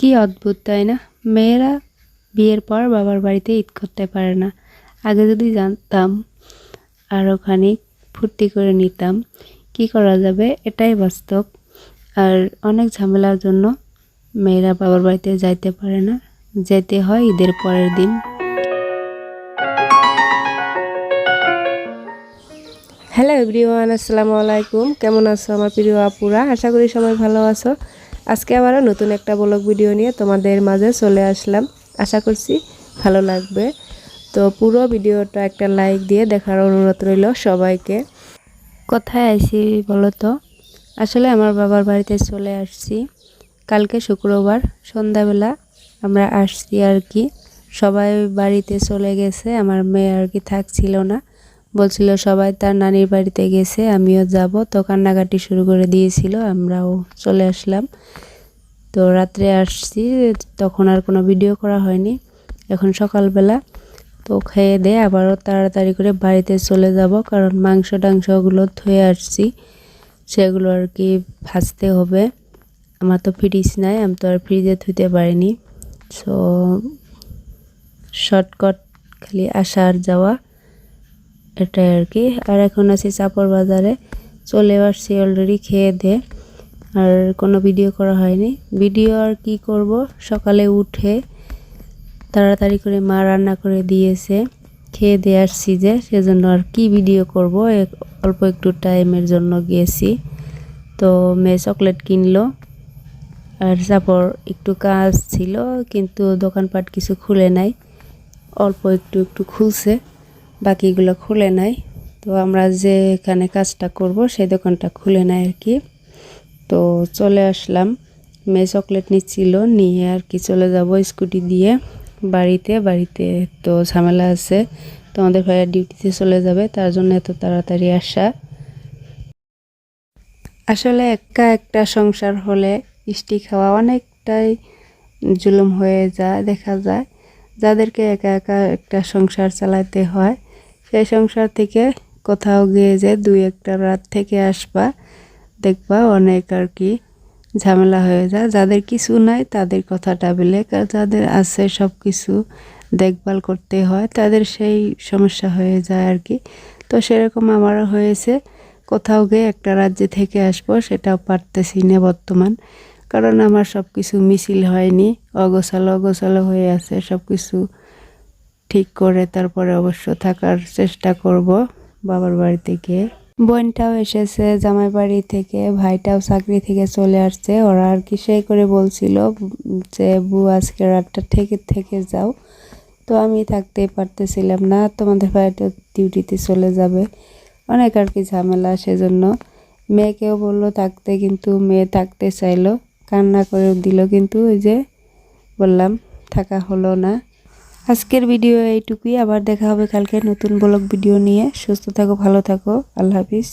কি অদ্ভুত তাই না? মেয়েরা বিয়ের পর বাবার বাড়িতে ঈদ করতে পারে না। আগে যদি জানতাম আরও খানিক ফুর্তি করে নিতাম। কি করা যাবে, এটাই বাস্তব। আর অনেক ঝামেলার জন্য মেয়েরা বাবার বাড়িতে যাইতে পারে না, যেতে হয় ঈদের পরের দিন। হ্যালো এভরিওয়ান, আসসালামু আলাইকুম। কেমন আছো আমার প্রিয় আপুরা? আশা করি সবাই ভালো আছো। আজকে আবারও নতুন একটা ব্লগ ভিডিও নিয়ে তোমাদের মাঝে চলে আসলাম। আশা করছি ভালো লাগবে। তো পুরো ভিডিওটা একটা লাইক দিয়ে দেখার অনুরোধ রইল সবাইকে। কোথায় আইছি বলো তো? আসলে আমার বাবার বাড়িতে চলে আসছি। কালকে শুক্রবার সন্ধ্যাবেলা আমরা আসছি আর কি। সবাই বাড়িতে চলে গেছে, আমার মেয়ে আর কি থাকছিল না, বলছিল সবাই তার নানির বাড়িতে গেছে, আমিও যাব। তো কান্নাকাটি শুরু করে দিয়েছিল, আমরাও চলে আসলাম। তো রাত্রে আসছি, তখন আর কোনো ভিডিও করা হয়নি। এখন সকালবেলা তো খেয়ে দিয়ে আবারও তাড়াতাড়ি করে বাড়িতে চলে যাব, কারণ মাংস টাংসগুলো ধুয়ে আসছি, সেগুলো আর কি ভাজতে হবে। আমার তো ফ্রিজ নাই, আমি তো আর ফ্রিজে ধুতে পারিনি। সো শর্টকাট খালি আসা আর যাওয়া, এটাই আর কি। আর এখন আছি চাপড় বাজারে, চলে আসছি অলরেডি খেয়ে দিয়ে। আর কোনো ভিডিও করা হয়নি। ভিডিও আর কি করব, সকালে উঠে তাড়াতাড়ি করে মা রান্না করে দিয়েছে, খেয়ে দিয়ে আসছি যে, সেজন্য আর কি ভিডিও করব। অল্প একটু টাইমের জন্য গিয়েছি। তো মেয়ে চকলেট কিনলো, আর চাপড় একটু কাজ ছিল, কিন্তু দোকানপাট কিছু খুলে নাই, অল্প একটু একটু খুলছে, বাকিগুলো খুলে নাই। তো আমরা যেখানে কাজটা করব সেই দোকানটা খুলে নাই আর কি। তো চলে আসলাম, মেয়ে চকলেট নিচ্ছিল, নিয়ে আর কি চলে যাব স্কুটি দিয়ে বাড়িতে। তো ঝামেলা আছে, তো আমাদের ভাইয়া ডিউটিতে চলে যাবে, তার জন্য এত তাড়াতাড়ি আসা। আসলে একা একটা সংসার হলে মিষ্টি খাওয়া অনেকটাই জুলুম হয়ে যায়, দেখা যায়। যাদেরকে একা একা একটা সংসার চালাতে হয়, সেই সংসার থেকে কোথাও গিয়ে যে 2-1টা রাত থেকে আসবা, দেখবা অনেক আর কি ঝামেলা হয়ে যায়। যাদের কিছু নাই তাদের কথাটা বেলেগ, আর যাদের আছে সব কিছু দেখভাল করতে হয়, তাদের সেই সমস্যা হয়ে যায় আর কি। তো সেরকম আমারও হয়েছে, কোথাও গিয়ে একটা রাজ্যে থেকে আসবো, সেটাও পারতেছি না বর্তমান, কারণ আমার সব কিছু মিছিল হয়নি, অগোছালো হয়ে আছে। সব কিছু ঠিক করে তারপরে অবশ্য থাকার চেষ্টা করব বাবার বাড়িতে গিয়ে। বোনটাও এসেছে জামাই বাড়ি থেকে, ভাইটাও চাকরি থেকে চলে আসছে। ওরা আর কি সেই করে বলছিল যে বউ আজকে রাতটা থেকে যাও। তো আমি থাকতেই পারতেছিলাম না, তোমাদের ভাইটা ডিউটিতে চলে যাবে, অনেক আর কি ঝামেলা। সেজন্য মেয়েকেও বললো থাকতে, কিন্তু মেয়ে থাকতে চাইলো, কান্না করে দিল, কিন্তু ওই যে বললাম থাকা হলো না। আজকের ভিডিও এইটুকুই, আবার দেখা হবে কালকে নতুন ব্লগ ভিডিও নিয়ে। সুস্থ থাকো, ভালো থাকো, আল্লাহ হাফিজ।